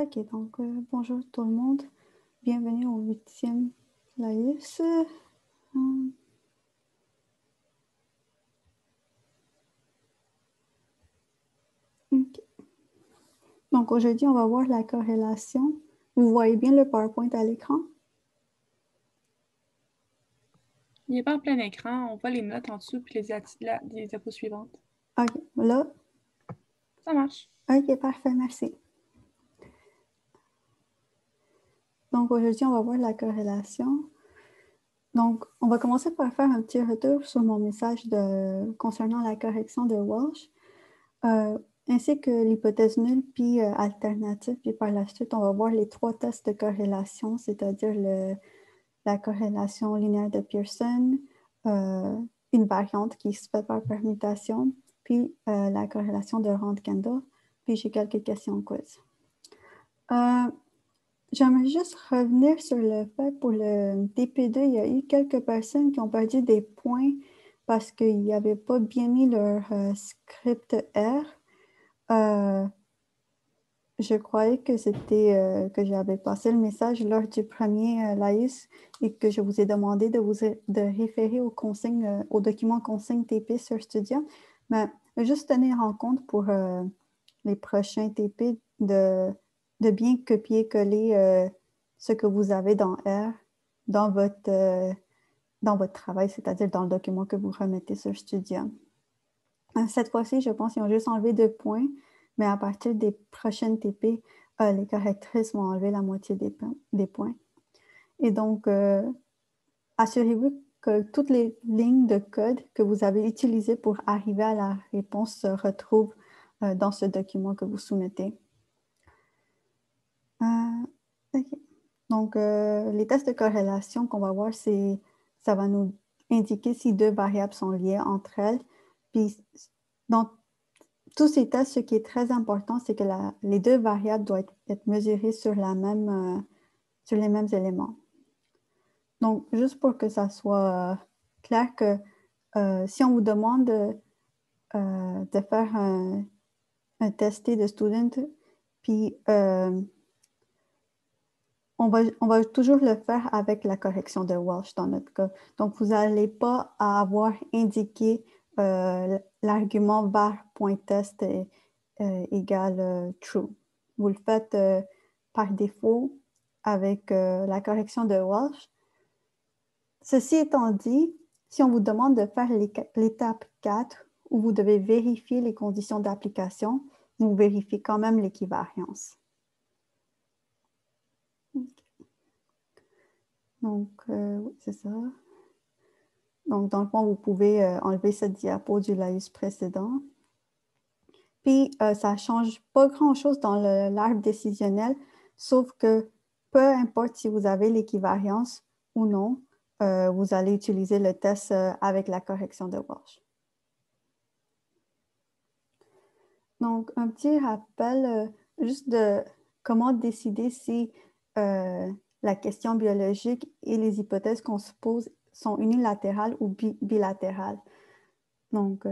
Ok, donc bonjour tout le monde. Bienvenue au 8e laïus. Ok. Donc aujourd'hui, on va voir la corrélation. Vous voyez bien le PowerPoint à l'écran? Il n'est pas en plein écran, on voit les notes en dessous puis les diapos suivantes. Ok, là. Ça marche. Ok, parfait, merci. Donc aujourd'hui, on va voir la corrélation. Donc, on va commencer par faire un petit retour sur mon message concernant la correction de Walsh, ainsi que l'hypothèse nulle puis alternative. Puis par la suite, on va voir les 3 tests de corrélation, c'est-à-dire la corrélation linéaire de Pearson, une variante qui se fait par permutation, puis la corrélation de Rand-Kendall. Puis j'ai quelques questions quiz. J'aimerais juste revenir sur le fait pour le TP2, il y a eu quelques personnes qui ont perdu des points parce qu'ils n'avaient pas bien mis leur script R. Je croyais que c'était que j'avais passé le message lors du premier laïus et que je vous ai demandé de référer aux consignes, aux documents consignes TP sur Studia. Mais juste tenir en compte pour les prochains TP de bien copier-coller ce que vous avez dans R dans votre travail, c'est-à-dire dans le document que vous remettez sur Studia. Cette fois-ci, je pense qu'ils ont juste enlevé 2 points, mais à partir des prochaines TP, les correctrices vont enlever la moitié des points. Et donc, assurez-vous que toutes les lignes de code que vous avez utilisées pour arriver à la réponse se retrouvent dans ce document que vous soumettez. Okay. Donc, les tests de corrélation qu'on va voir, ça va nous indiquer si 2 variables sont liées entre elles. Puis, dans tous ces tests, ce qui est très important, c'est que les 2 variables doivent être mesurées sur sur les mêmes éléments. Donc, juste pour que ça soit clair que si on vous demande de faire un test de student, puis on va toujours le faire avec la correction de Walsh dans notre cas. Donc, vous n'allez pas avoir indiqué l'argument var.test égale true. Vous le faites par défaut avec la correction de Walsh. Ceci étant dit, si on vous demande de faire l'étape 4, où vous devez vérifier les conditions d'application, vous vérifiez quand même l'équivariance. Donc, oui, c'est ça. Donc, dans le fond, vous pouvez enlever cette diapo du laïus précédent. Puis, ça ne change pas grand-chose dans l'arbre décisionnel, sauf que peu importe si vous avez l'équivariance ou non, vous allez utiliser le test avec la correction de Walsh. Donc, un petit rappel juste de comment décider si la question biologique et les hypothèses qu'on se pose sont unilatérales ou bilatérales. Donc,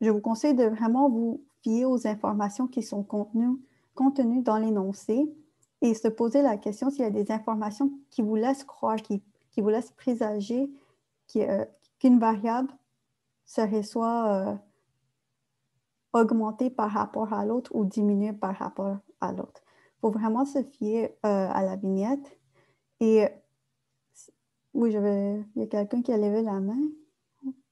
je vous conseille de vraiment vous fier aux informations qui sont contenues dans l'énoncé et se poser la question s'il y a des informations qui vous laissent croire, qui vous laissent présager qu'une variable serait soit augmenter par rapport à l'autre ou diminuer par rapport à l'autre. Il faut vraiment se fier à la vignette. Et oui, il y a quelqu'un qui a levé la main.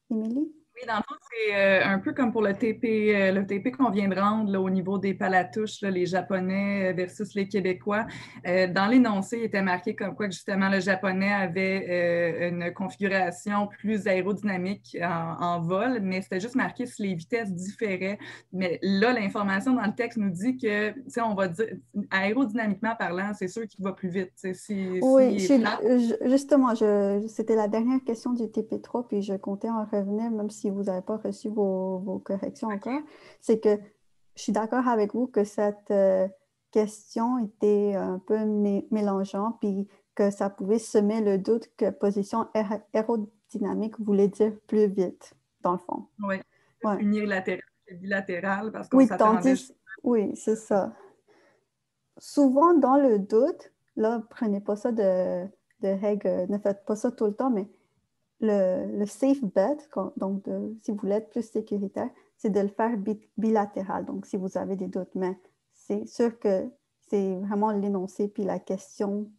Émilie? Oui, dans le fond, c'est un peu comme pour le TP qu'on vient de rendre là, au niveau des palatouches, là, les Japonais versus les Québécois. Dans l'énoncé, il était marqué comme quoi que justement le Japonais avait une configuration plus aérodynamique en vol, mais c'était juste marqué si les vitesses différaient. Mais là, l'information dans le texte nous dit que, tu sais, on va dire, aérodynamiquement parlant, c'est sûr qu'il va plus vite. Oui, S'il est flat, justement, c'était la dernière question du TP3, puis je comptais en revenir, même si vous n'avez pas reçu vos corrections encore. C'est que je suis d'accord avec vous que cette question était un peu mélangeante, puis que ça pouvait semer le doute que position aérodynamique voulait dire plus vite, dans le fond. oui, Ouais. unilatéral, bilatéral, parce qu'on Oui, s'attendait. tandis, oui, c'est ça. souvent, dans le doute, là, prenez pas ça de règle, ne faites pas ça tout le temps, mais le safe bet, donc si vous voulez être plus sécuritaire, c'est de le faire bilatéral. Donc, si vous avez des doutes, mais c'est sûr que c'est vraiment l'énoncé puis la question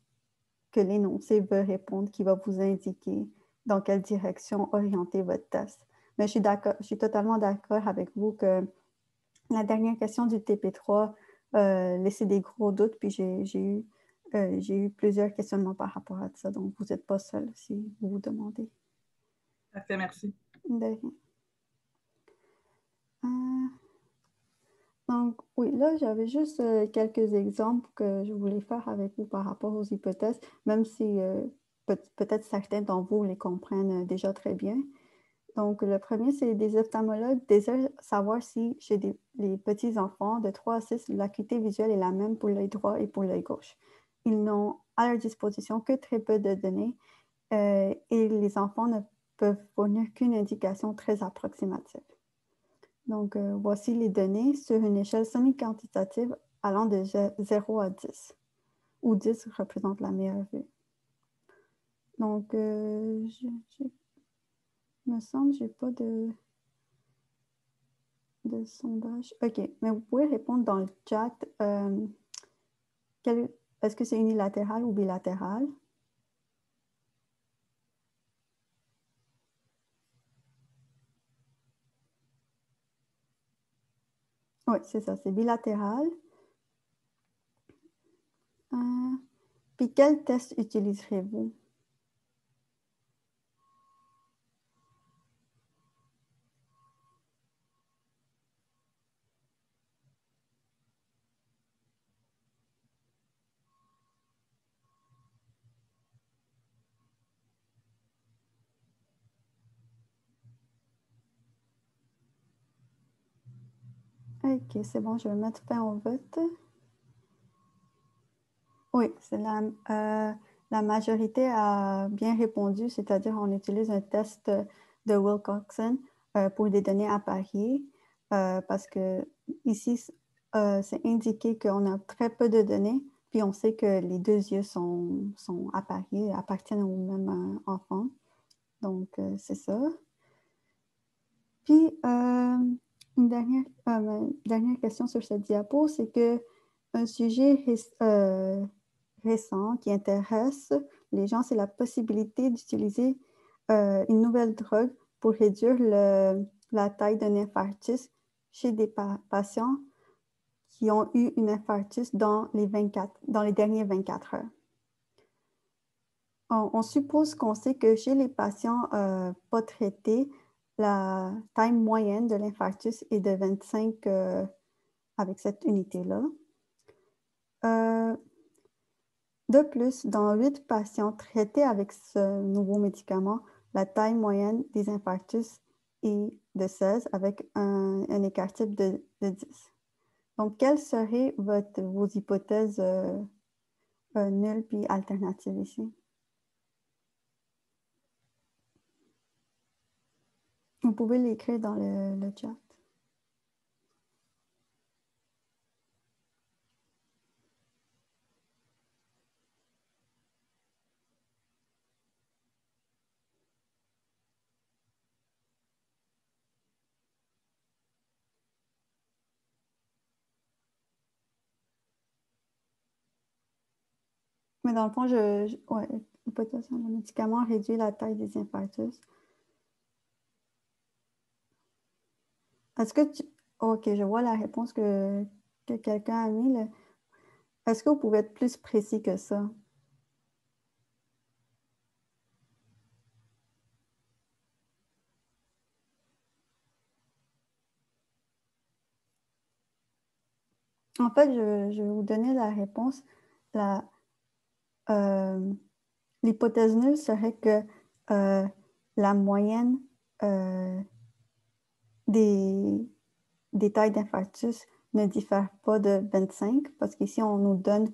que l'énoncé veut répondre qui va vous indiquer dans quelle direction orienter votre test. Mais je suis totalement d'accord avec vous que la dernière question du TP3 laissait des gros doutes, puis j'ai eu plusieurs questionnements par rapport à ça. Donc, vous n'êtes pas seul si vous vous demandez. Parfait, merci. De rien. Donc, oui, là, j'avais juste quelques exemples que je voulais faire avec vous par rapport aux hypothèses, même si peut-être certains d'entre vous les comprennent déjà très bien. Donc, le premier, c'est des ophtalmologues désirent savoir si chez les petits-enfants de 3 à 6, l'acuité visuelle est la même pour l'œil droit et pour l'œil gauche. Ils n'ont à leur disposition que très peu de données et les enfants ne peuvent fournir qu'une indication très approximative. Donc, voici les données sur une échelle semi-quantitative allant de 0 à 10, où 10 représente la meilleure vue. Donc, il me semble que je n'ai pas de sondage. OK, mais vous pouvez répondre dans le chat. Est-ce que c'est unilatéral ou bilatéral? Oui, c'est ça, c'est bilatéral. Puis quel test utiliserez-vous? OK, c'est bon, je vais mettre fin au vote. Oui, c'est la majorité a bien répondu, c'est-à-dire on utilise un test de Wilcoxon pour des données appariées parce que ici, c'est indiqué qu'on a très peu de données, puis on sait que les deux yeux sont appariés, appartiennent au même enfant. Donc, c'est ça. Puis, une dernière question sur cette diapo, c'est que un sujet récent qui intéresse les gens, c'est la possibilité d'utiliser une nouvelle drogue pour réduire la taille d'un infarctus chez des patients qui ont eu une infarctus dans les dernières 24 heures. On suppose qu'on sait que chez les patients pas traités, la taille moyenne de l'infarctus est de 25 avec cette unité-là. De plus, dans 8 patients traités avec ce nouveau médicament, la taille moyenne des infarctus est de 16 avec un écart type de 10. Donc, quelles seraient vos hypothèses nulles puis alternatives ici? Vous pouvez l'écrire dans le chat. Mais dans le fond, ouais, hypothèse, le médicament réduit la taille des infarctus. Est-ce que tu... OK, je vois la réponse que quelqu'un a mis. Est-ce que vous pouvez être plus précis que ça? En fait, je vais vous donner la réponse. L'hypothèse nulle serait que la moyenne des tailles d'infarctus ne diffère pas de 25, parce qu'ici, on nous donne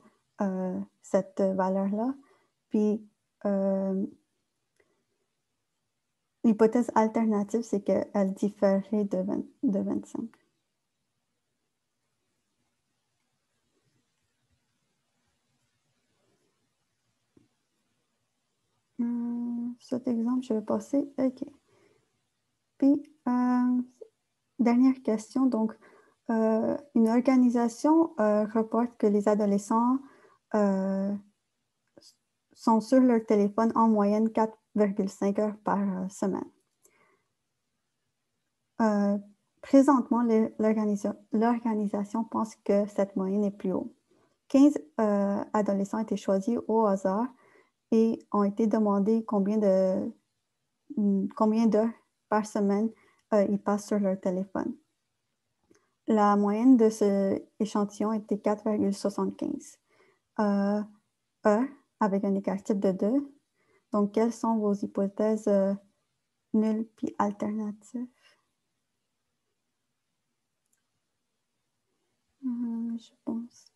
cette valeur-là. Puis, l'hypothèse alternative, c'est qu'elle différerait de 25. cet exemple, je vais passer. OK. Puis, dernière question. Donc, une organisation reporte que les adolescents sont sur leur téléphone en moyenne 4,5 heures par semaine. Présentement, l'organisation pense que cette moyenne est plus haute. 15 adolescents ont été choisis au hasard et ont été demandés combien d'heures par semaine ils passent sur leur téléphone. La moyenne de ce échantillon était 4,75 heures avec un écart type de 2. Donc, quelles sont vos hypothèses nulles puis alternatives? Je pense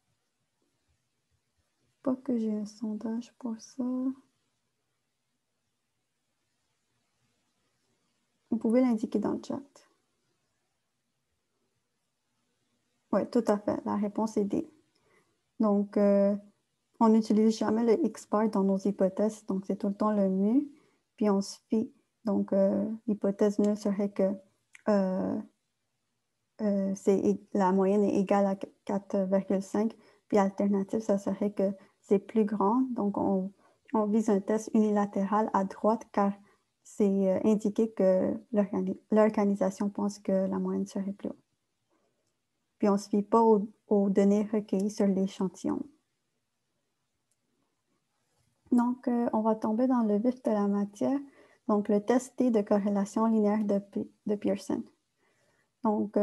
pas que j'ai un sondage pour ça. Vous pouvez l'indiquer dans le chat. Oui, tout à fait. La réponse est D. Donc, on n'utilise jamais le X-bar dans nos hypothèses, donc c'est tout le temps le mu. Puis on se fie. Donc, l'hypothèse nulle serait que la moyenne est égale à 4,5. Puis alternative, ça serait que c'est plus grand. Donc, on vise un test unilatéral à droite car c'est indiqué que l'organisation pense que la moyenne serait plus haute. Puis on ne se fie pas aux données recueillies sur l'échantillon. Donc, on va tomber dans le vif de la matière. Donc, le test T de corrélation linéaire de Pearson. Donc,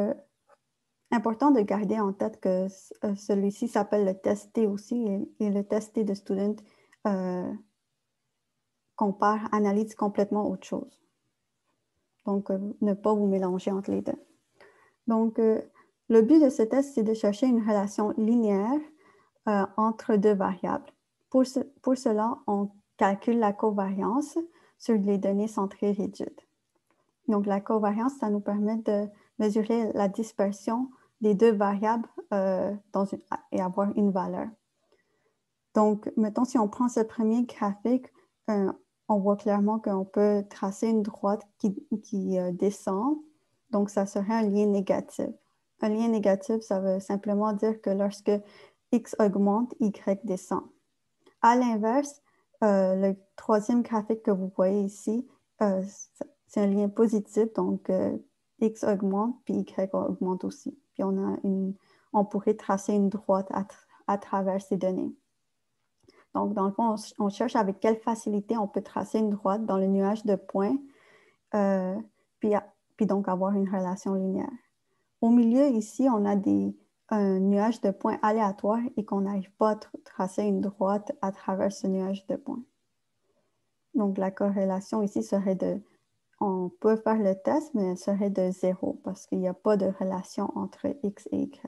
important de garder en tête que celui-ci s'appelle le test T aussi et le test T de Student analyse complètement autre chose. Donc, ne pas vous mélanger entre les deux. Donc, le but de ce test, c'est de chercher une relation linéaire entre deux variables. Pour cela, on calcule la covariance sur les données centrées rigides. Donc, la covariance, ça nous permet de mesurer la dispersion des deux variables et avoir une valeur. Donc, mettons, si on prend ce premier graphique, on voit clairement qu'on peut tracer une droite qui descend. Donc, ça serait un lien négatif. Un lien négatif, ça veut simplement dire que lorsque X augmente, Y descend. À l'inverse, le troisième graphique que vous voyez ici, c'est un lien positif, donc X augmente, puis Y augmente aussi. Puis on pourrait tracer une droite à travers ces données. Donc, dans le fond, on cherche avec quelle facilité on peut tracer une droite dans le nuage de points, puis donc avoir une relation linéaire. Au milieu, ici, on a un nuage de points aléatoire et qu'on n'arrive pas à tracer une droite à travers ce nuage de points. Donc, la corrélation ici serait on peut faire le test, mais elle serait de 0 parce qu'il n'y a pas de relation entre X et Y.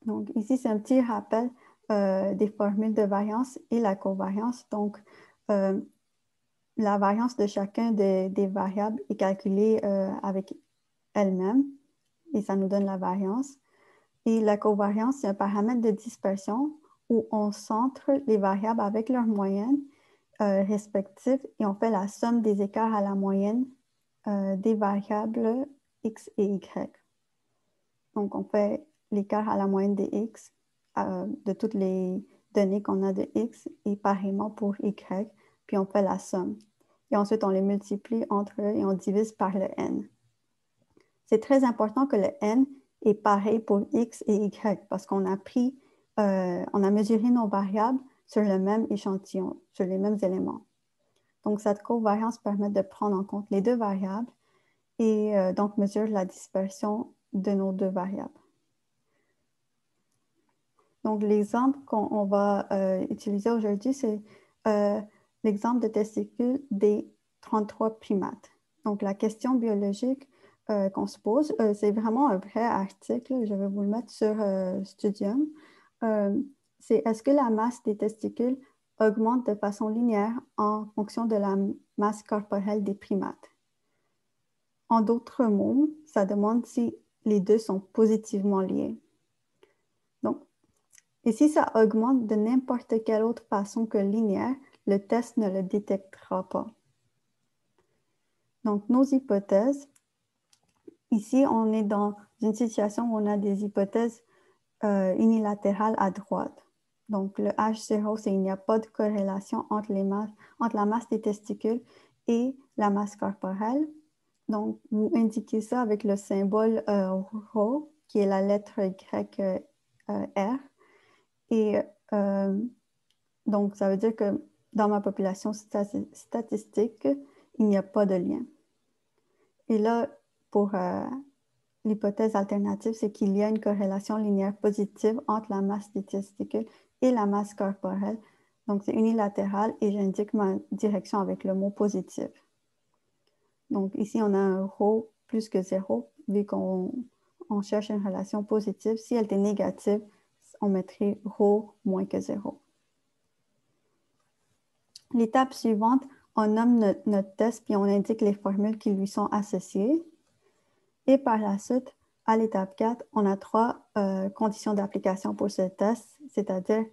Donc, ici, c'est un petit rappel des formules de variance et la covariance. Donc, la variance de chacun des variables est calculée avec elle-même et ça nous donne la variance. Et la covariance, c'est un paramètre de dispersion où on centre les variables avec leurs moyennes respectives et on fait la somme des écarts à la moyenne des variables X et Y. Donc, on fait l'écart à la moyenne des X de toutes les données qu'on a de X et pareillement pour Y, puis on fait la somme. Et ensuite, on les multiplie entre eux et on divise par le N. C'est très important que le N est pareil pour X et Y parce qu'on on a mesuré nos variables sur le même échantillon, sur les mêmes éléments. Donc, cette covariance permet de prendre en compte les deux variables et donc mesure la dispersion de nos deux variables. Donc, l'exemple qu'on va utiliser aujourd'hui, c'est l'exemple de testicules des 33 primates. Donc, la question biologique qu'on se pose, c'est vraiment un vrai article, je vais vous le mettre sur Studium. C'est est-ce que la masse des testicules augmente de façon linéaire en fonction de la masse corporelle des primates? En d'autres mots, ça demande si les deux sont positivement liés. Donc, et si ça augmente de n'importe quelle autre façon que linéaire, le test ne le détectera pas. Donc, nos hypothèses, ici, on est dans une situation où on a des hypothèses unilatérales à droite. Donc, le H0, c'est qu'il n'y a pas de corrélation entre la masse des testicules et la masse corporelle. Donc, vous indiquez ça avec le symbole Rho, qui est la lettre grecque R. Et donc, ça veut dire que dans ma population statistique, il n'y a pas de lien. Et là, pour l'hypothèse alternative, c'est qu'il y a une corrélation linéaire positive entre la masse des testicules et la masse corporelle. Donc, c'est unilatéral et j'indique ma direction avec le mot positif. Donc, ici, on a un ρ plus que 0, vu qu'on cherche une relation positive. Si elle était négative, on mettrait ρ moins que 0. L'étape suivante, on nomme notre test puis on indique les formules qui lui sont associées. Et par la suite, à l'étape 4, on a 3 conditions d'application pour ce test, c'est-à-dire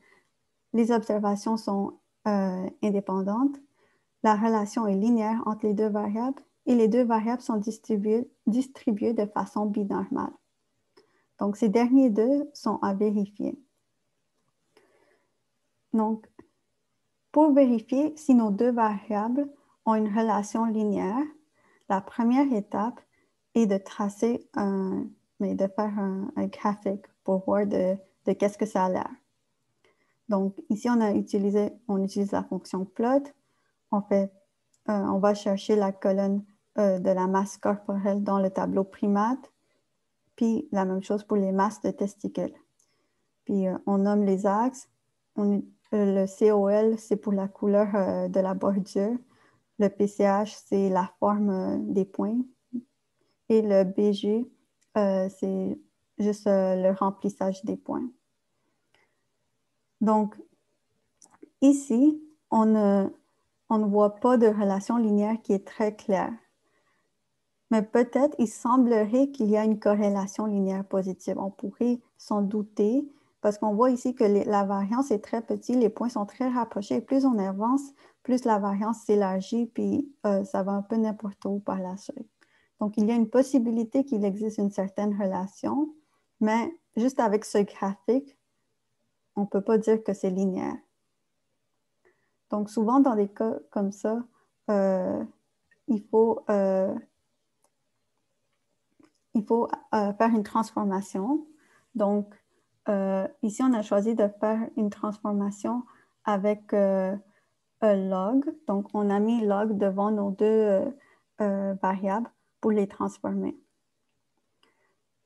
les observations sont indépendantes, la relation est linéaire entre les deux variables et les deux variables sont distribuées de façon binormale. Donc, ces derniers deux sont à vérifier. Donc, pour vérifier si nos deux variables ont une relation linéaire, la première étape est de tracer de faire un graphique pour voir de qu'est-ce que ça a l'air. Donc, ici, on utilise la fonction plot. On va chercher la colonne de la masse corporelle dans le tableau primate, puis la même chose pour les masses de testicules. Puis, on nomme les axes. Le COL, c'est pour la couleur de la bordure. Le PCH, c'est la forme des points. Et le BG, c'est juste le remplissage des points. Donc, ici, on ne voit pas de relation linéaire qui est très claire. Mais peut-être, il semblerait qu'il y a une corrélation linéaire positive. On pourrait s'en douter parce qu'on voit ici que la variance est très petite, les points sont très rapprochés. Et plus on avance, plus la variance s'élargit, puis ça va un peu n'importe où par la suite. Donc, il y a une possibilité qu'il existe une certaine relation, mais juste avec ce graphique, on ne peut pas dire que c'est linéaire. Donc, souvent, dans des cas comme ça, il faut faire une transformation. Donc, ici, on a choisi de faire une transformation avec un log. Donc, on a mis log devant nos deux variables pour les transformer.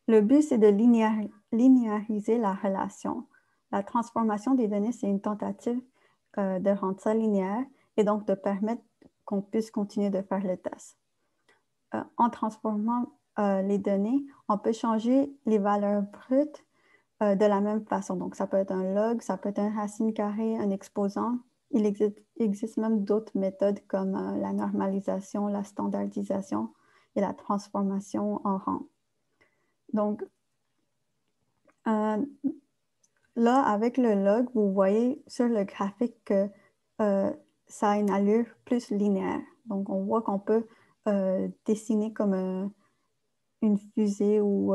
Le but, c'est de linéariser la relation. La transformation des données, c'est une tentative de rendre ça linéaire et donc de permettre qu'on puisse continuer de faire le test. En transformant les données, on peut changer les valeurs brutes de la même façon. Donc, ça peut être un log, ça peut être un racine carrée, un exposant. Il existe même d'autres méthodes comme la normalisation, la standardisation et la transformation en rang. Donc, là, avec le log, vous voyez sur le graphique que ça a une allure plus linéaire. Donc, on voit qu'on peut dessiner comme une fusée ou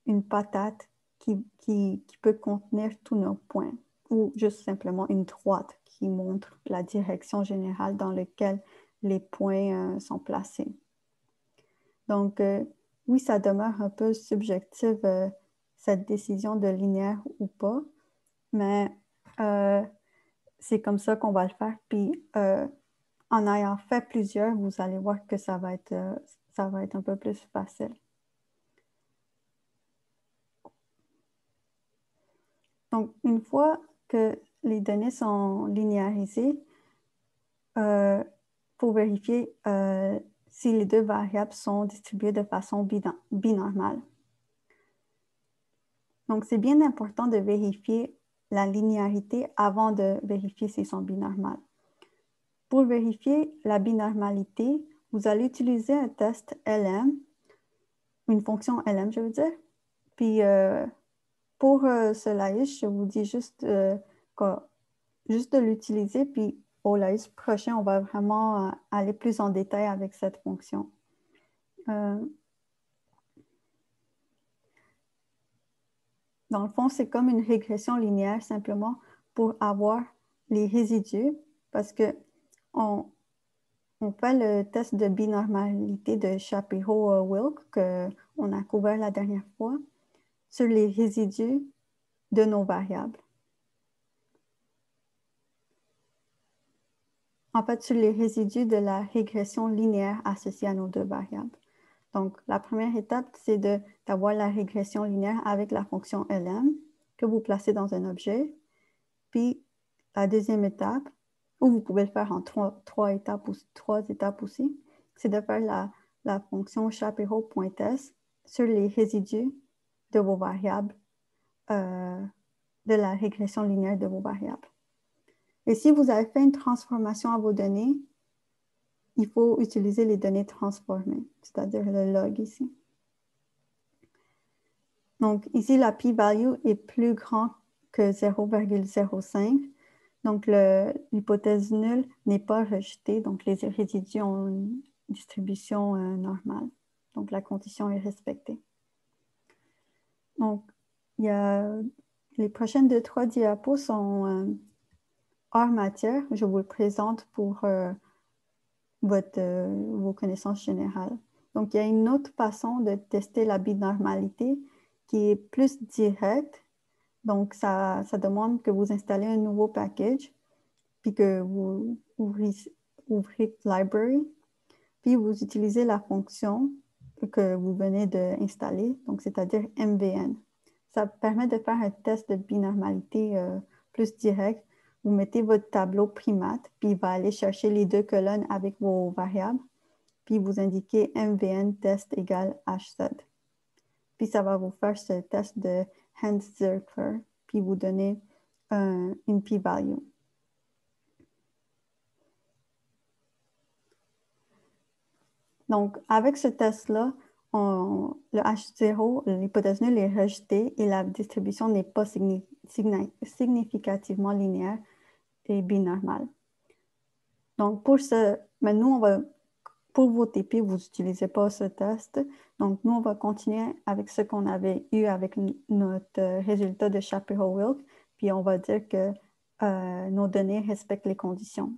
une patate qui peut contenir tous nos points, ou juste simplement une droite qui montre la direction générale dans laquelle les points sont placés. Donc, oui, ça demeure un peu subjectif, cette décision de linéaire ou pas, mais c'est comme ça qu'on va le faire. Puis, en ayant fait plusieurs, vous allez voir que ça va être un peu plus facile. Donc, une fois que les données sont linéarisées, pour vérifier si les deux variables sont distribuées de façon binormale. Donc, c'est bien important de vérifier la linéarité avant de vérifier s'ils sont binormales. Pour vérifier la binormalité, vous allez utiliser un test LM, une fonction LM, je veux dire. Puis, pour cela, je vous dis juste de l'utiliser, puis au laïus prochain, on va vraiment aller plus en détail avec cette fonction. Dans le fond, c'est comme une régression linéaire simplement pour avoir les résidus parce que on fait le test de binormalité de Shapiro-Wilk qu'on a couvert la dernière fois sur les résidus de nos variables. En fait, sur les résidus de la régression linéaire associée à nos deux variables. Donc, la première étape, c'est d'avoir la régression linéaire avec la fonction lm que vous placez dans un objet. Puis, la deuxième étape, ou vous pouvez le faire en trois étapes aussi, c'est de faire la fonction Shapiro.test sur les résidus de vos variables, de la régression linéaire de vos variables. Et si vous avez fait une transformation à vos données, il faut utiliser les données transformées, c'est-à-dire le log ici. Donc, ici, la p-value est plus grand que 0,05. Donc, l'hypothèse nulle n'est pas rejetée. Donc, les résidus ont une distribution normale. Donc, la condition est respectée. Donc, les prochaines 2-3 diapos sont hors matière. Je vous le présente pour vos connaissances générales. Donc, il y a une autre façon de tester la binormalité qui est plus directe. Donc, ça demande que vous installez un nouveau package, puis que vous ouvrez Library, puis vous utilisez la fonction que vous venez d'installer, donc c'est-à-dire MVN. Ça permet de faire un test de binormalité plus direct. Vous mettez votre tableau primate, puis il va aller chercher les deux colonnes avec vos variables, puis vous indiquez MVN test égale HZ. Puis ça va vous faire ce test de Hans-Zerkler, puis vous donner une p-value. Donc, avec ce test-là, le H0, l'hypothèse nulle est rejetée et la distribution n'est pas significativement linéaire et binormale. Donc, mais nous, pour vos TP, vous n'utilisez pas ce test. Donc, nous, on va continuer avec ce qu'on avait eu avec notre résultat de Shapiro-Wilk, puis on va dire que nos données respectent les conditions.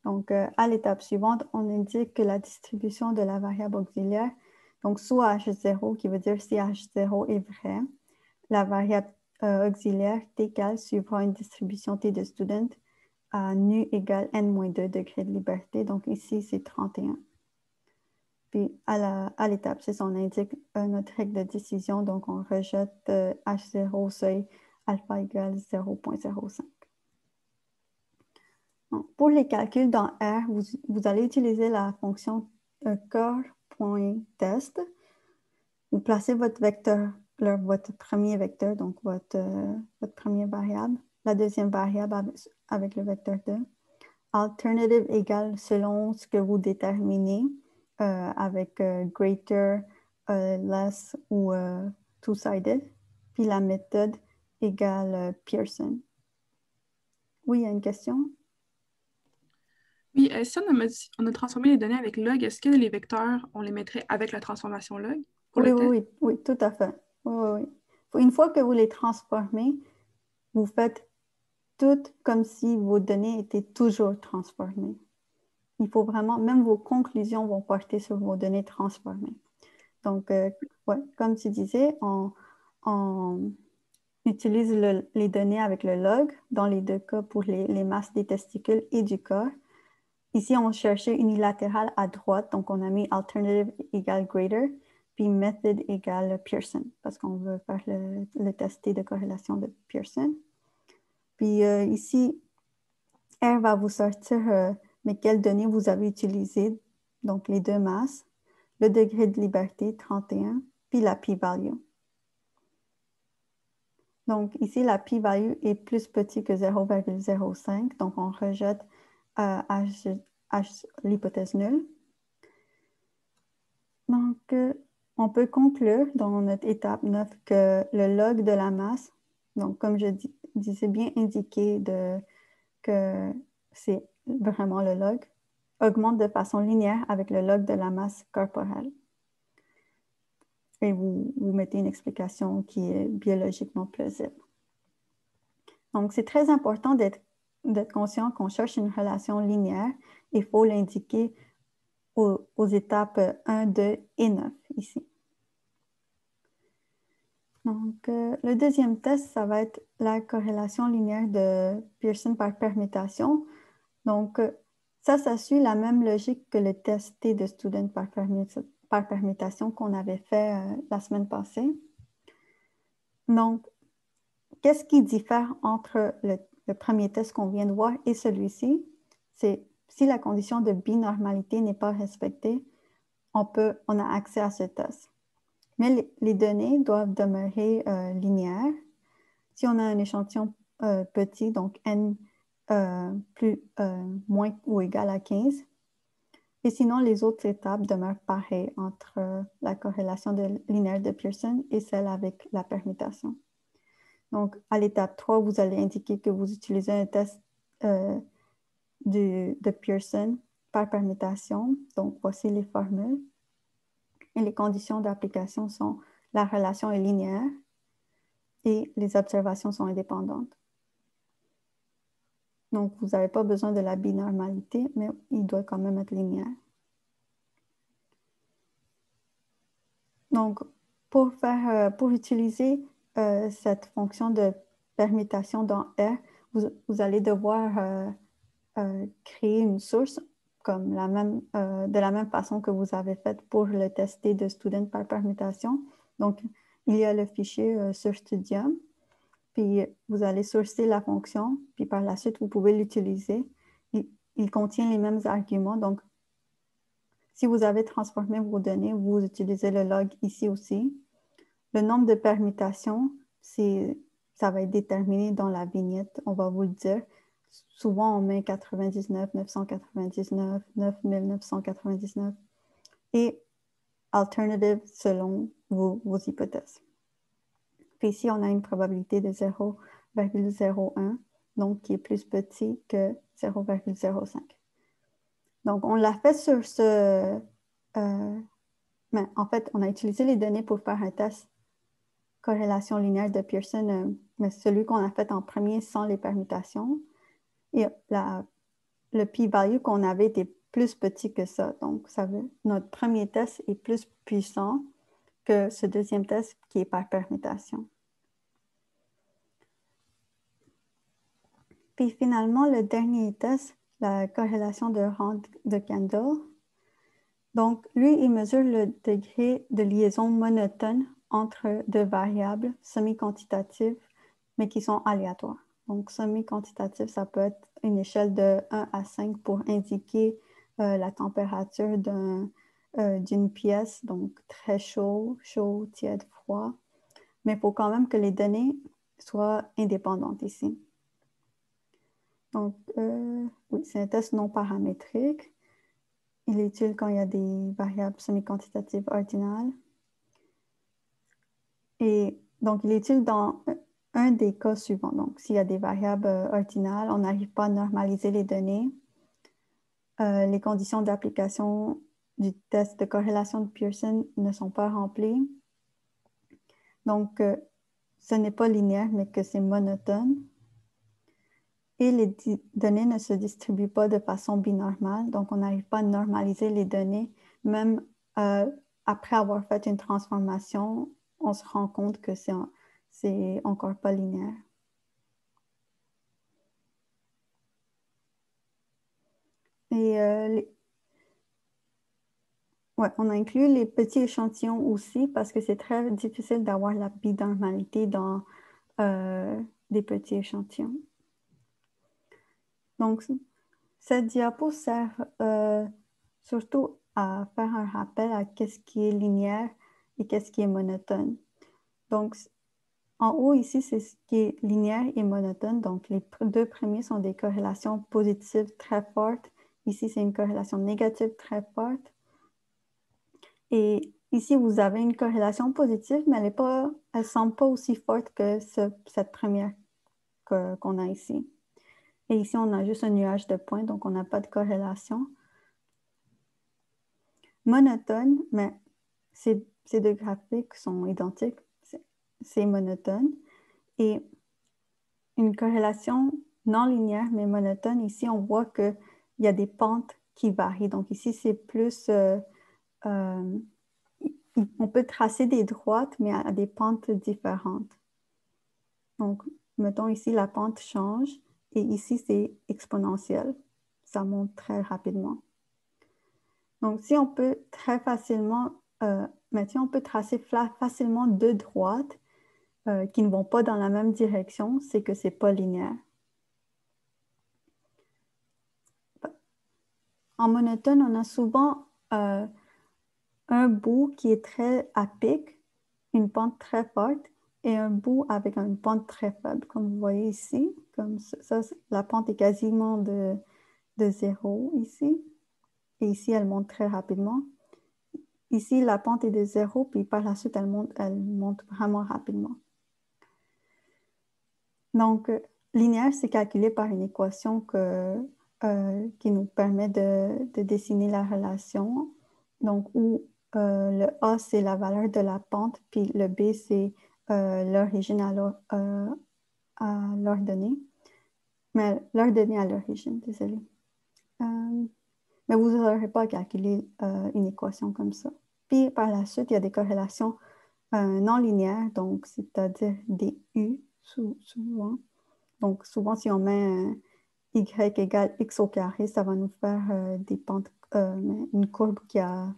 Donc, à l'étape suivante, on indique que la distribution de la variable auxiliaire, donc soit H0, qui veut dire si H0 est vrai, la variable auxiliaire Tcal suivra une distribution T de student à nu égale n-2 degrés de liberté. Donc, ici, c'est 31. Puis, à l'étape 6, on indique notre règle de décision. Donc, on rejette H0 au seuil alpha égale 0,05. Pour les calculs dans R, vous allez utiliser la fonction core.test. Vous placez votre vecteur, votre premier vecteur, donc votre première variable, la deuxième variable avec le vecteur 2. Alternative égale selon ce que vous déterminez avec greater, less ou two-sided. Puis la méthode égale Pearson. Oui, il y a une question? Oui, si on a transformé les données avec log, est-ce que les vecteurs, on les mettrait avec la transformation log pour le test? Oui, tout à fait. Oui. Une fois que vous les transformez, vous faites tout comme si vos données étaient toujours transformées. Il faut vraiment, même vos conclusions vont porter sur vos données transformées. Donc, comme tu disais, on utilise les données avec le log, dans les deux cas pour les masses des testicules et du corps. Ici, on cherchait unilatéral à droite, donc on a mis alternative égale greater, puis method égale Pearson, parce qu'on veut faire le test de corrélation de Pearson. Puis ici, R va vous sortir mais quelles données vous avez utilisées, donc les deux masses, le degré de liberté, 31, puis la p-value. Donc ici, la p-value est plus petit que 0,05, donc on rejette l'hypothèse nulle. Donc, on peut conclure dans notre étape 9 que le log de la masse, donc comme je disais bien indiqué que c'est vraiment le log, augmente de façon linéaire avec le log de la masse corporelle. Et vous mettez une explication qui est biologiquement plausible. Donc, c'est très important d'être conscient qu'on cherche une relation linéaire. Il faut l'indiquer aux étapes 1, 2 et 9 ici. Donc, le deuxième test, ça va être la corrélation linéaire de Pearson par permutation. Donc, ça suit la même logique que le test T de student par permutation qu'on avait fait la semaine passée. Donc, qu'est-ce qui diffère entre le premier test qu'on vient de voir et celui-ci? C'est si la condition de binormalité n'est pas respectée, on a accès à ce test. Mais les données doivent demeurer linéaires. Si on a un échantillon petit, donc n moins ou égal à 15, et sinon les autres étapes demeurent pareilles entre la corrélation linéaire de Pearson et celle avec la permutation. Donc, à l'étape 3, vous allez indiquer que vous utilisez un test de Pearson par permutation. Donc, voici les formules. Et les conditions d'application sont la relation est linéaire et les observations sont indépendantes. Donc, vous n'avez pas besoin de la binormalité, mais il doit quand même être linéaire. Donc, pour utiliser cette fonction de permutation dans R, vous allez devoir créer une source comme de la même façon que vous avez fait pour le tester de student par permutation. Donc, il y a le fichier sur Studium, puis vous allez sourcer la fonction, puis par la suite, vous pouvez l'utiliser. Il contient les mêmes arguments. Donc, si vous avez transformé vos données, vous utilisez le log ici aussi. Le nombre de permutations, ça va être déterminé dans la vignette, on va vous le dire. Souvent, on met 99, 999, 9999 et alternative selon vos hypothèses. Puis ici, on a une probabilité de 0,01, donc qui est plus petit que 0,05. Donc, on l'a fait sur mais en fait, on a utilisé les données pour faire un test corrélation linéaire de Pearson, mais celui qu'on a fait en premier sans les permutations. Et le p-value qu'on avait était plus petit que ça. Donc, notre premier test est plus puissant que ce deuxième test qui est par permutation. Puis finalement, le dernier test, la corrélation de Rand de Kendall. Donc, lui, il mesure le degré de liaison monotone entre deux variables semi-quantitatives, mais qui sont aléatoires. Donc, semi-quantitatif, ça peut être une échelle de 1 à 5 pour indiquer la température d'une pièce, donc très chaud, chaud, tiède, froid. Mais il faut quand même que les données soient indépendantes ici. Donc, oui, c'est un test non paramétrique. Il est utile quand il y a des variables semi-quantitatives ordinales. Et donc, il est utile dans un des cas suivants. Donc, s'il y a des variables ordinales, on n'arrive pas à normaliser les données. Les conditions d'application du test de corrélation de Pearson ne sont pas remplies. Donc, ce n'est pas linéaire, mais que c'est monotone. Et les données ne se distribuent pas de façon binormale. Donc, on n'arrive pas à normaliser les données. Même après avoir fait une transformation, on se rend compte que c'est encore pas linéaire. Et on a inclus les petits échantillons aussi parce que c'est très difficile d'avoir la binormalité dans des petits échantillons. Donc, cette diapo sert surtout à faire un rappel à qu'est-ce qui est linéaire et qu'est-ce qui est monotone. Donc, en haut, ici, c'est ce qui est linéaire et monotone. Donc, les deux premiers sont des corrélations positives très fortes. Ici, c'est une corrélation négative très forte. Et ici, vous avez une corrélation positive, mais elle ne semble pas aussi forte que cette première qu'on a ici. Et ici, on a juste un nuage de points, donc on n'a pas de corrélation. Monotone, mais ces deux graphiques sont identiques, c'est monotone. Et une corrélation non linéaire, mais monotone, ici, on voit qu'il y a des pentes qui varient. Donc ici, c'est plus... on peut tracer des droites, mais à des pentes différentes. Donc, mettons ici, la pente change, et ici, c'est exponentiel. Ça monte très rapidement. Donc, si on peut très facilement, maintenant, on peut tracer facilement deux droites qui ne vont pas dans la même direction, c'est que ce n'est pas linéaire. En monotone, on a souvent un bout qui est très à pic, une pente très forte, et un bout avec une pente très faible, comme vous voyez ici. Comme ça, la pente est quasiment de 0 ici. Et ici, elle monte très rapidement. Ici, la pente est de 0, puis par la suite, elle monte vraiment rapidement. Donc, linéaire, c'est calculé par une équation qui nous permet de dessiner la relation. Donc, où le A, c'est la valeur de la pente, puis le B, c'est l'origine à l'heure donnée. Mais l'heure donnée à l'origine, désolé. Mais vous n'aurez pas à calculer une équation comme ça. Puis, par la suite, il y a des corrélations non linéaires, donc c'est-à-dire des U souvent. Donc, souvent, si on met y égale x au carré, ça va nous faire des pentes, une courbe qui a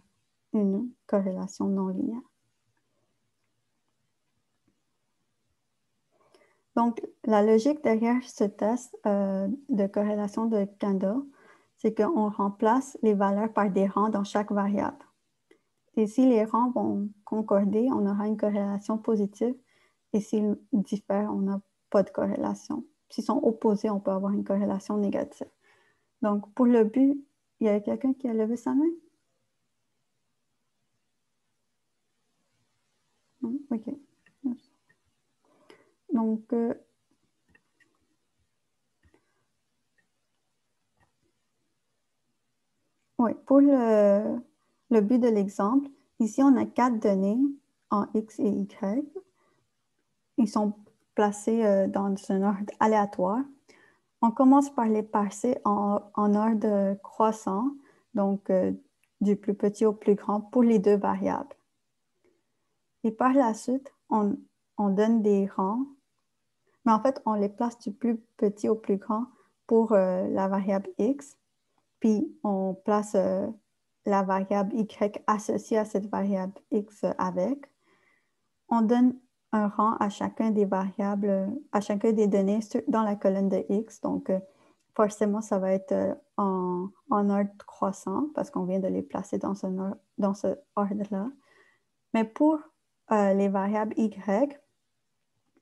une corrélation non linéaire. Donc, la logique derrière ce test de corrélation de Kendall, c'est qu'on remplace les valeurs par des rangs dans chaque variable. Et si les rangs vont concorder, on aura une corrélation positive. Et s'ils diffèrent, on n'a pas de corrélation. S'ils sont opposés, on peut avoir une corrélation négative. Donc, pour le but, il y a quelqu'un qui a levé sa main? Non? OK. Donc, oui, pour le but de l'exemple, ici, on a 4 données en X et Y. Ils sont placés dans un ordre aléatoire. On commence par les parser en ordre croissant, donc du plus petit au plus grand pour les deux variables. Et par la suite, on donne des rangs, mais en fait, on les place du plus petit au plus grand pour la variable x, puis on place la variable y associée à cette variable x avec. On donne un rang à chacun des variables, à chacun des données dans la colonne de x. Donc, forcément, ça va être en ordre croissant parce qu'on vient de les placer dans ce ordre-là. Mais pour les variables y,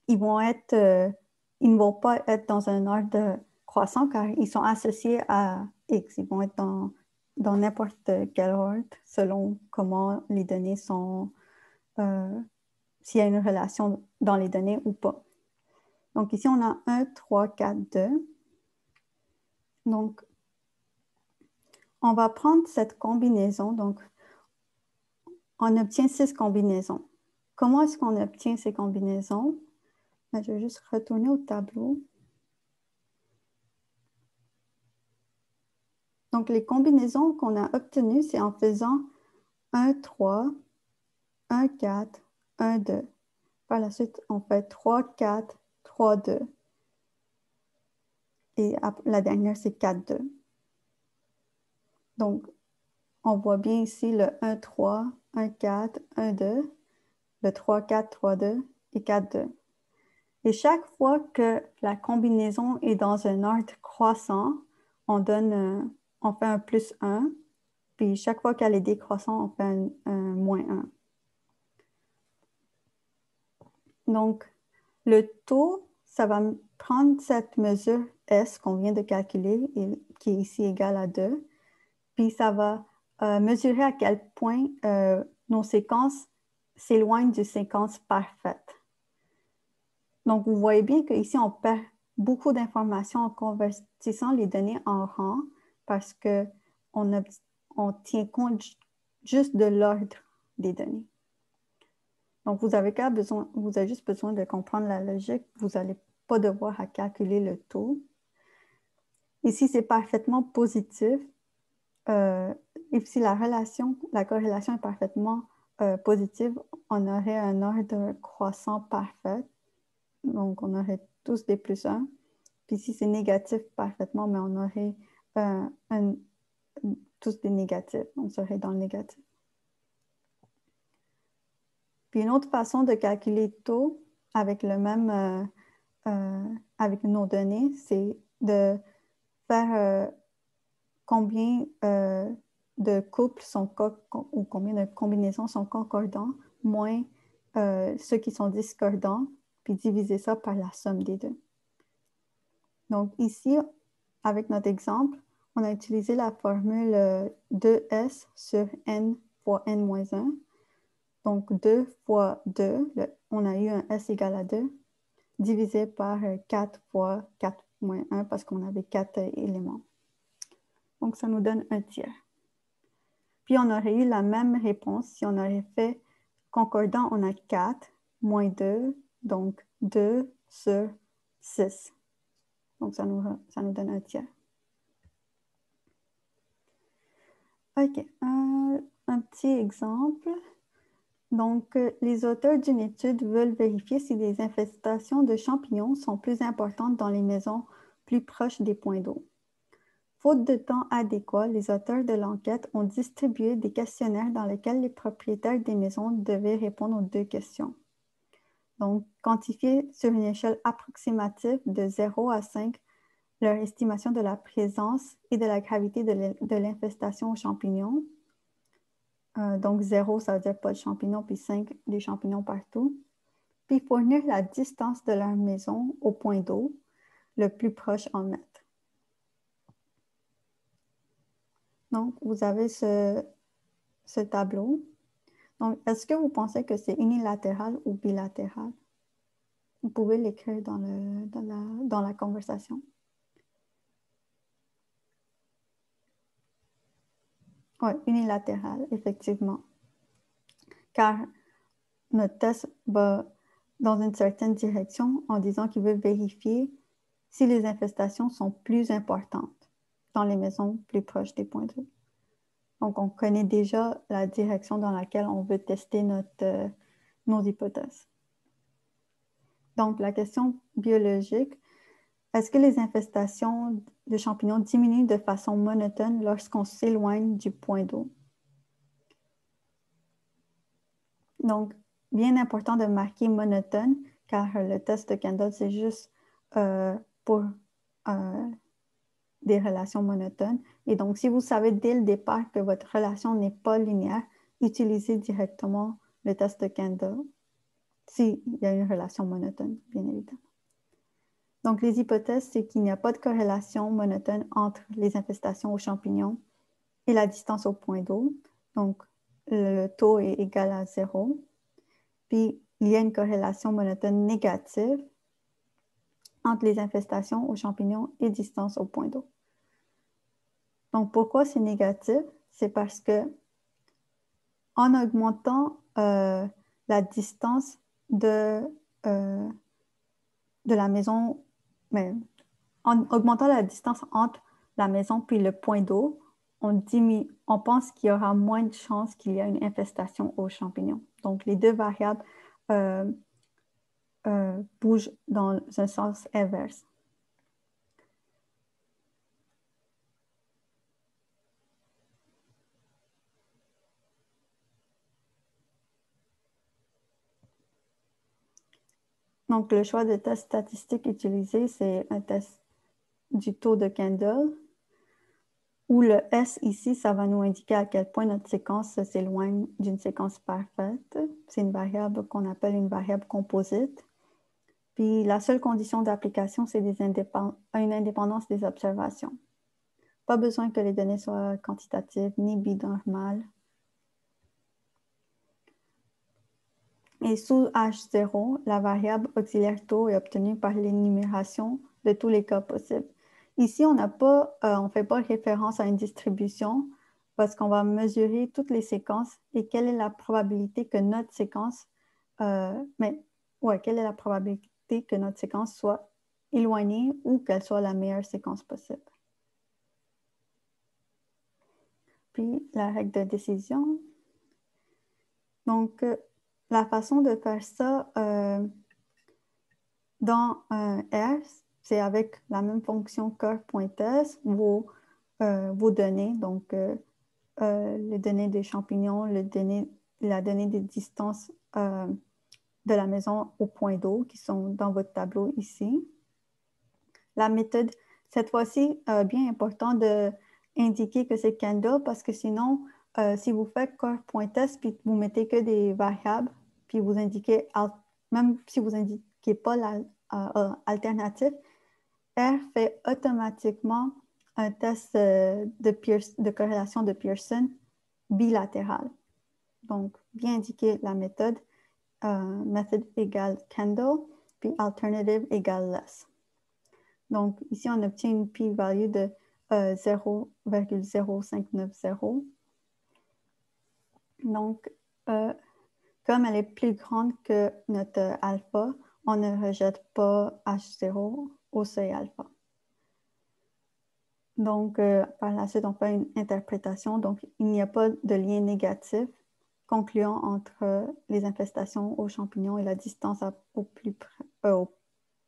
ils ne vont pas être dans un ordre croissant car ils sont associés à x. Ils vont être dans n'importe quel ordre selon comment les données sont, s'il y a une relation dans les données ou pas. Donc ici, on a 1, 3, 4, 2. Donc, on va prendre cette combinaison. Donc, on obtient 6 combinaisons. Comment est-ce qu'on obtient ces combinaisons? Je vais juste retourner au tableau. Donc, les combinaisons qu'on a obtenues, c'est en faisant 1, 3, 1, 4, 1, 2. Par la suite, on fait 3, 4, 3, 2. Et la dernière, c'est 4, 2. Donc, on voit bien ici le 1, 3, 1, 4, 1, 2, le 3, 4, 3, 2 et 4, 2. Et chaque fois que la combinaison est dans un ordre croissant, on fait un plus 1. Puis chaque fois qu'elle est décroissante, on fait un moins 1. Donc, le taux, ça va prendre cette mesure S qu'on vient de calculer, qui est ici égale à 2. Puis ça va mesurer à quel point nos séquences s'éloignent d'une séquence parfaite. Donc, vous voyez bien qu'ici, on perd beaucoup d'informations en convertissant les données en rang parce qu'on tient compte juste de l'ordre des données. Donc, vous avez juste besoin de comprendre la logique. Vous n'allez pas devoir à calculer le taux. Ici, c'est parfaitement positif. Et si la corrélation est parfaitement positive, on aurait un ordre croissant parfait. Donc, on aurait tous des plus 1. Puis si c'est négatif parfaitement, mais on aurait tous des négatifs. On serait dans le négatif. Puis une autre façon de calculer le taux avec avec nos données, c'est de faire combien de couples ou combien de combinaisons sont concordants, moins ceux qui sont discordants, puis diviser ça par la somme des deux. Donc ici, avec notre exemple, on a utilisé la formule 2S sur n fois n-1. Donc 2 fois 2, on a eu un S égale à 2, divisé par 4 fois 4 moins 1 parce qu'on avait 4 éléments. Donc ça nous donne un tiers. Puis on aurait eu la même réponse si on aurait fait concordant, on a 4 moins 2, donc 2 sur 6. Donc ça nous donne un tiers. OK, un petit exemple. Donc, les auteurs d'une étude veulent vérifier si les infestations de champignons sont plus importantes dans les maisons plus proches des points d'eau. Faute de temps adéquat, les auteurs de l'enquête ont distribué des questionnaires dans lesquels les propriétaires des maisons devaient répondre aux 2 questions. Donc, quantifier sur une échelle approximative de 0 à 5 leur estimation de la présence et de la gravité de l'infestation aux champignons. Donc 0, ça veut dire pas de champignons, puis 5, des champignons partout. Puis fournir la distance de leur maison au point d'eau, le plus proche en mètres. Donc, vous avez ce tableau. Donc, est-ce que vous pensez que c'est unilatéral ou bilatéral? Vous pouvez l'écrire dans la conversation. Oui, unilatéral, effectivement. Car notre test va dans une certaine direction en disant qu'il veut vérifier si les infestations sont plus importantes dans les maisons plus proches des points d'eau. Donc, on connaît déjà la direction dans laquelle on veut tester nos hypothèses. Donc, la question biologique, est-ce que les infestations de champignons diminuent de façon monotone lorsqu'on s'éloigne du point d'eau? Donc, bien important de marquer monotone, car le test de Kendall, c'est juste pour des relations monotones. Et donc, si vous savez dès le départ que votre relation n'est pas linéaire, utilisez directement le test de Kendall s'il y a une relation monotone, bien évidemment. Donc, les hypothèses, c'est qu'il n'y a pas de corrélation monotone entre les infestations aux champignons et la distance au point d'eau. Donc, le taux est égal à 0. Puis, il y a une corrélation monotone négative entre les infestations aux champignons et distance au point d'eau. Donc, pourquoi c'est négatif? C'est parce que en augmentant la distance de la maison, mais en augmentant la distance entre la maison puis le point d'eau, on pense qu'il y aura moins de chances qu'il y ait une infestation aux champignons. Donc, les 2 variables bougent dans un sens inverse. Donc, le choix de test statistique utilisé, c'est un test du taux de Kendall, où le S ici, ça va nous indiquer à quel point notre séquence s'éloigne d'une séquence parfaite. C'est une variable qu'on appelle une variable composite. Puis la seule condition d'application, c'est une indépendance des observations. Pas besoin que les données soient quantitatives ni binormales. Et sous H0, la variable auxiliaire taux est obtenue par l'énumération de tous les cas possibles. Ici, on ne fait pas référence à une distribution parce qu'on va mesurer toutes les séquences et quelle est la probabilité que notre séquence, quelle est la probabilité que notre séquence soit éloignée ou qu'elle soit la meilleure séquence possible. Puis, la règle de décision. Donc, la façon de faire ça dans R, c'est avec la même fonction curve.test, vos données, donc les données des champignons, la donnée des distances de la maison au point d'eau qui sont dans votre tableau ici. La méthode, cette fois-ci, bien important d'indiquer que c'est Candle parce que sinon, si vous faites curve.test puis vous mettez que des variables, puis vous indiquez, même si vous n'indiquez pas l'alternative, R fait automatiquement un test de corrélation de Pearson bilatéral. Donc, bien indiquer la méthode, method égale Candle, puis alternative égale less. Donc, ici, on obtient une p-value de 0,0590. Donc, comme elle est plus grande que notre alpha, on ne rejette pas H0 au seuil alpha. Donc, par la suite, on fait une interprétation. Donc, il n'y a pas de lien négatif concluant entre les infestations aux champignons et la distance au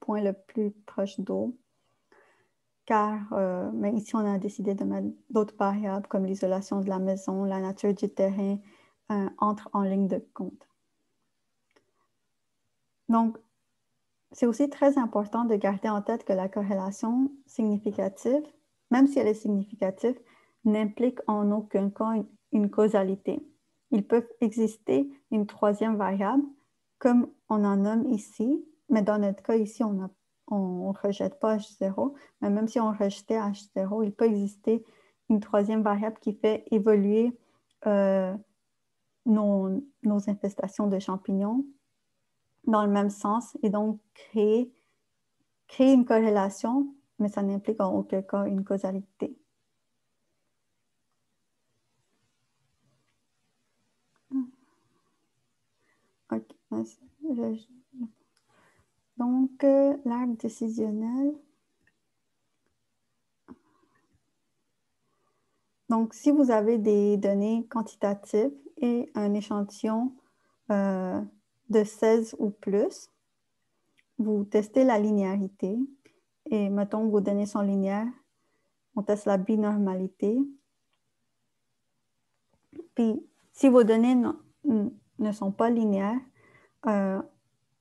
point le plus proche d'eau. Car mais ici, on a décidé de mettre d'autres variables comme l'isolation de la maison, la nature du terrain, entrent en ligne de compte. Donc, c'est aussi très important de garder en tête que la corrélation significative, même si elle est significative, n'implique en aucun cas une causalité. Il peut exister une troisième variable, comme on en nomme ici, mais dans notre cas ici, on ne rejette pas H0, mais même si on rejetait H0, il peut exister une troisième variable qui fait évoluer nos infestations de champignons dans le même sens et donc créer une corrélation, mais ça n'implique en aucun cas une causalité. OK. Donc, l'arbre décisionnel. Donc, si vous avez des données quantitatives et un échantillon de 16 ou plus, vous testez la linéarité et mettons que vos données sont linéaires, on teste la binormalité. Puis, si vos données ne sont pas linéaires,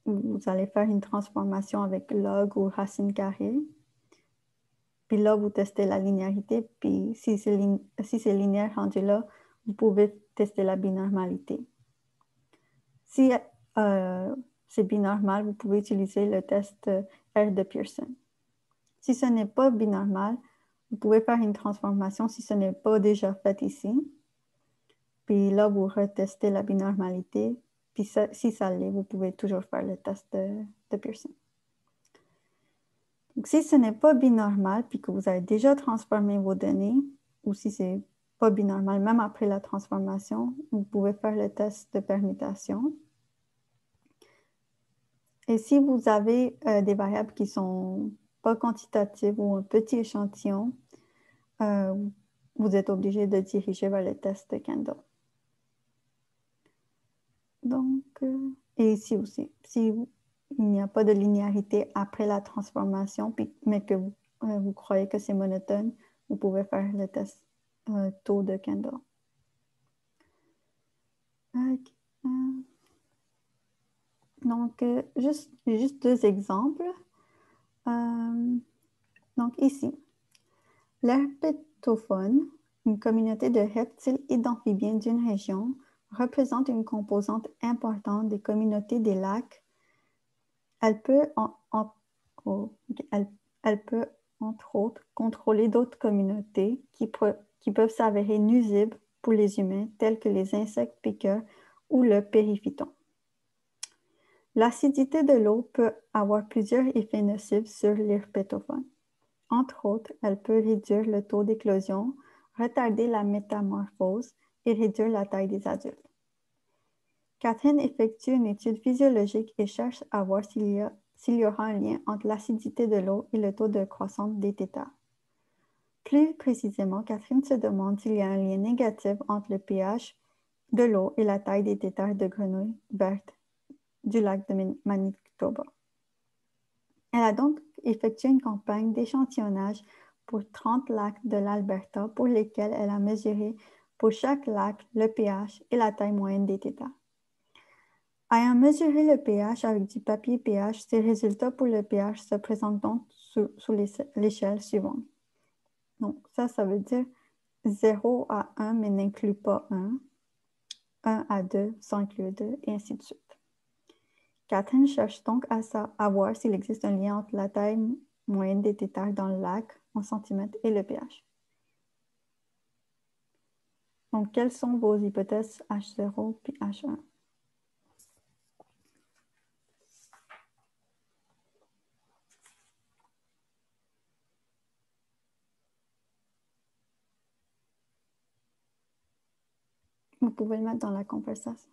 vous allez faire une transformation avec log ou racine carrée. Puis là, vous testez la linéarité. Puis si c'est linéaire rendu là, vous pouvez tester la binormalité. Si c'est binormal, vous pouvez utiliser le test R de Pearson. Si ce n'est pas binormal, vous pouvez faire une transformation si ce n'est pas déjà fait ici. Puis là, vous retestez la binormalité. Puis si ça l'est, vous pouvez toujours faire le test de Pearson. Donc, si ce n'est pas binormal, puis que vous avez déjà transformé vos données, ou si ce n'est pas binormal, même après la transformation, vous pouvez faire le test de permutation. Et si vous avez des variables qui ne sont pas quantitatives ou un petit échantillon, vous êtes obligé de diriger vers le test de Candle. Donc, et ici aussi, si il n'y a pas de linéarité après la transformation, mais que vous croyez que c'est monotone, vous pouvez faire le test taux de Candle. Okay. Donc, juste deux exemples. Donc, ici, l'herpétofaune, une communauté de reptiles et d'amphibiens d'une région, représente une composante importante des communautés des lacs. Elle peut, entre autres, contrôler d'autres communautés qui peuvent s'avérer nuisibles pour les humains, tels que les insectes piqueurs ou le périphyton. L'acidité de l'eau peut avoir plusieurs effets nocifs sur l'herpétofaune. Entre autres, elle peut réduire le taux d'éclosion, retarder la métamorphose et réduire la taille des adultes. Catherine effectue une étude physiologique et cherche à voir s'il y aura un lien entre l'acidité de l'eau et le taux de croissance des têtards. Plus précisément, Catherine se demande s'il y a un lien négatif entre le pH de l'eau et la taille des têtards de grenouilles vertes du lac de Manitoba. Elle a donc effectué une campagne d'échantillonnage pour 30 lacs de l'Alberta pour lesquels elle a mesuré pour chaque lac le pH et la taille moyenne des têtards. Ayant mesuré le pH avec du papier pH, ses résultats pour le pH se présentent donc sous l'échelle suivante. Donc, ça veut dire 0 à 1, mais n'inclut pas 1 à 2 sans inclure 2, et ainsi de suite. Catherine cherche donc à voir s'il existe un lien entre la taille moyenne des têtards dans le lac en centimètres et le pH. Donc, quelles sont vos hypothèses H0 puis H1? Vous pouvez le mettre dans la conversation.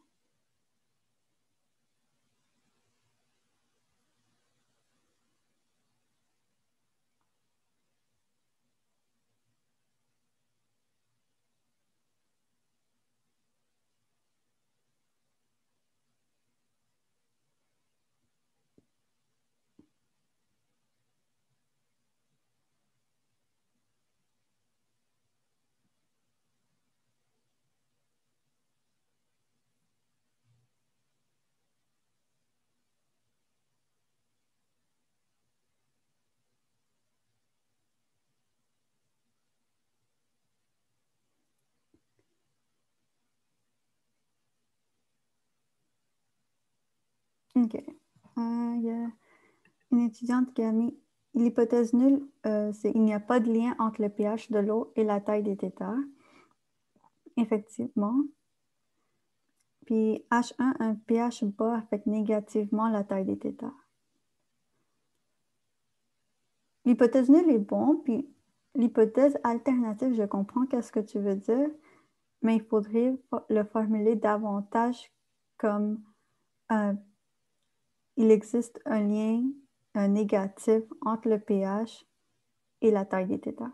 OK. Il y a une étudiante qui a mis l'hypothèse nulle, c'est qu'il n'y a pas de lien entre le pH de l'eau et la taille des têtards. Effectivement. Puis H1, un pH bas affecte négativement la taille des têtards. L'hypothèse nulle est bon, puis l'hypothèse alternative, je comprends qu'est-ce que tu veux dire, mais il faudrait le formuler davantage comme il existe un lien négatif entre le pH et la taille des têtards.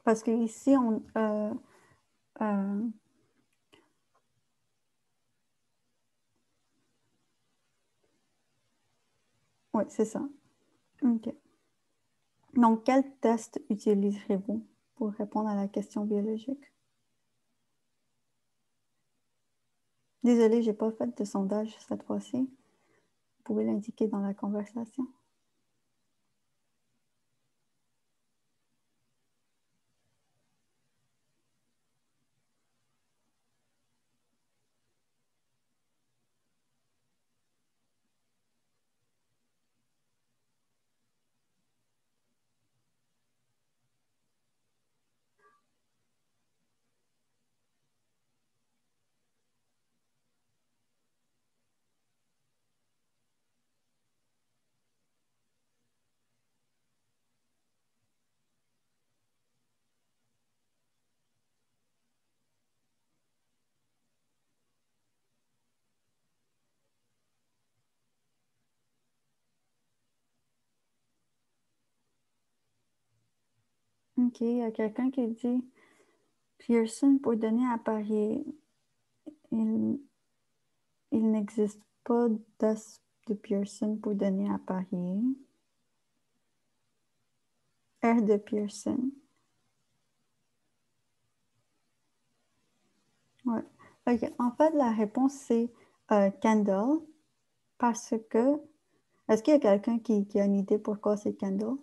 Parce qu'ici, oui, c'est ça. OK. Donc, quel test utiliserez-vous pour répondre à la question biologique? Désolée, je n'ai pas fait de sondage cette fois-ci. Vous pouvez l'indiquer dans la conversation. OK, il y a quelqu'un qui dit Pearson pour données à parier. Il n'existe pas d'os de Pearson pour données à parier. R de Pearson. Ouais. OK. En fait, la réponse, c'est Kendall. Parce que. Est-ce qu'il y a quelqu'un qui a une idée pourquoi c'est Kendall?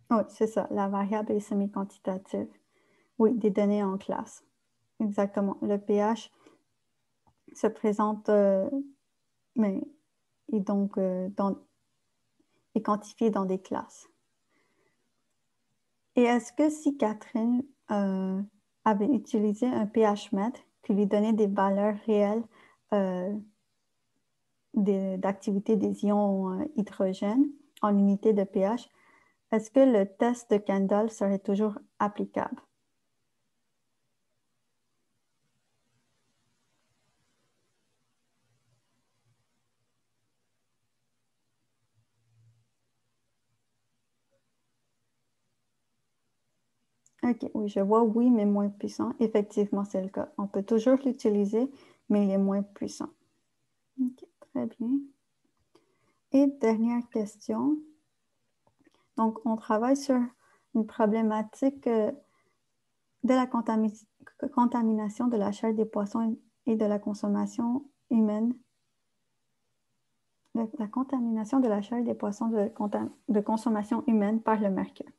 Oui, c'est ça. La variable est semi-quantitative. Oui, des données en classe. Exactement. Le pH se présente, mais est donc est quantifié dans des classes. Et est-ce que si Catherine avait utilisé un pH-mètre qui lui donnait des valeurs réelles d'activité des ions hydrogène en unité de pH, est-ce que le test de Kendall serait toujours applicable? OK, oui, je vois oui, mais moins puissant. Effectivement, c'est le cas. On peut toujours l'utiliser, mais il est moins puissant. OK, très bien. Et dernière question. Donc, on travaille sur une problématique de la contamination de la chair des poissons et de la consommation humaine. La contamination de la chair des poissons de consommation humaine par le mercure.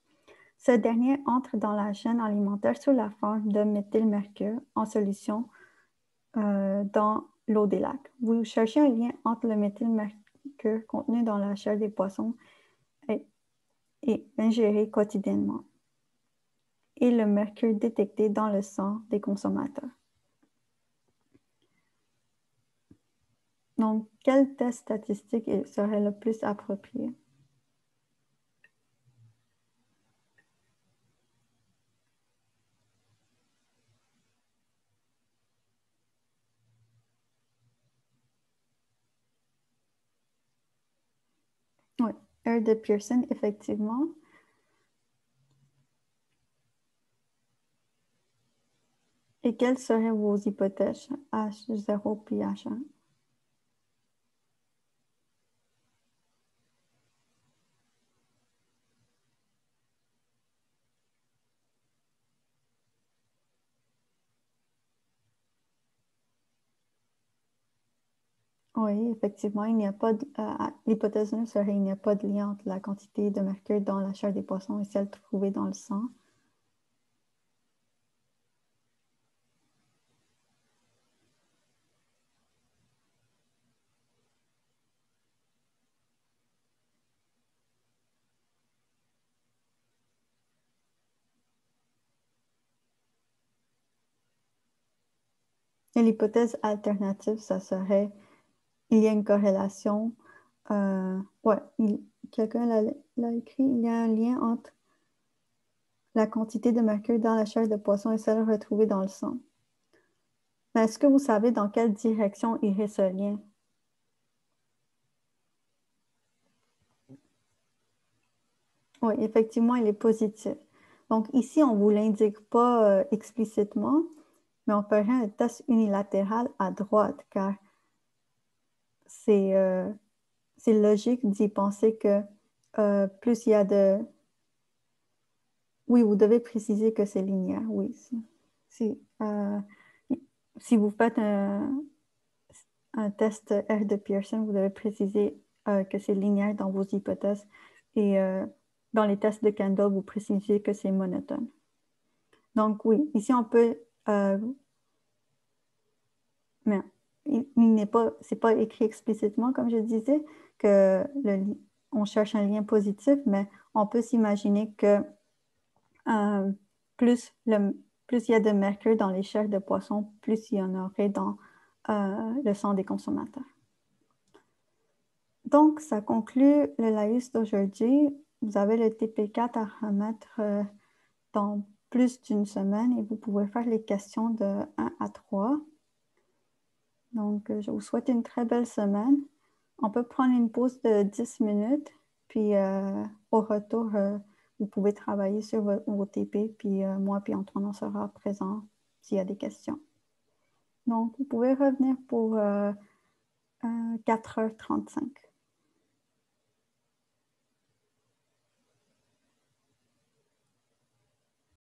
Ce dernier entre dans la chaîne alimentaire sous la forme de méthylmercure en solution dans l'eau des lacs. Vous cherchez un lien entre le méthylmercure contenu dans la chair des poissons et ingéré quotidiennement et le mercure détecté dans le sang des consommateurs. Donc, quel test statistique serait le plus approprié? Oui, R de Pearson, effectivement. Et quelles seraient vos hypothèses H0 puis H1? Oui, effectivement, il n'y a pas l'hypothèse 1 serait il n'y a pas de lien entre la quantité de mercure dans la chair des poissons et celle trouvée dans le sang. Et l'hypothèse alternative, ça serait il y a une corrélation. Ouais, quelqu'un l'a écrit, il y a un lien entre la quantité de mercure dans la chair de poisson et celle retrouvée dans le sang. Mais est-ce que vous savez dans quelle direction irait ce lien? Oui, effectivement, il est positif. Donc ici, on ne vous l'indique pas explicitement, mais on ferait un test unilatéral à droite, car c'est logique d'y penser que plus il y a de... Oui, vous devez préciser que c'est linéaire, oui. Si vous faites un test R de Pearson, vous devez préciser que c'est linéaire dans vos hypothèses et dans les tests de Kendall, vous précisez que c'est monotone. Donc oui, ici on peut... mais c'est pas écrit explicitement, comme je disais, que on cherche un lien positif, mais on peut s'imaginer que plus il y a de mercure dans les chairs de poisson, plus il y en aurait dans le sang des consommateurs. Donc, ça conclut le laïus d'aujourd'hui. Vous avez le TP4 à remettre dans plus d'une semaine et vous pouvez faire les questions de 1 à 3. Donc, je vous souhaite une très belle semaine. On peut prendre une pause de 10 minutes, puis au retour, vous pouvez travailler sur vos TP, puis moi puis Antoine, on sera présent s'il y a des questions. Donc, vous pouvez revenir pour 4h35.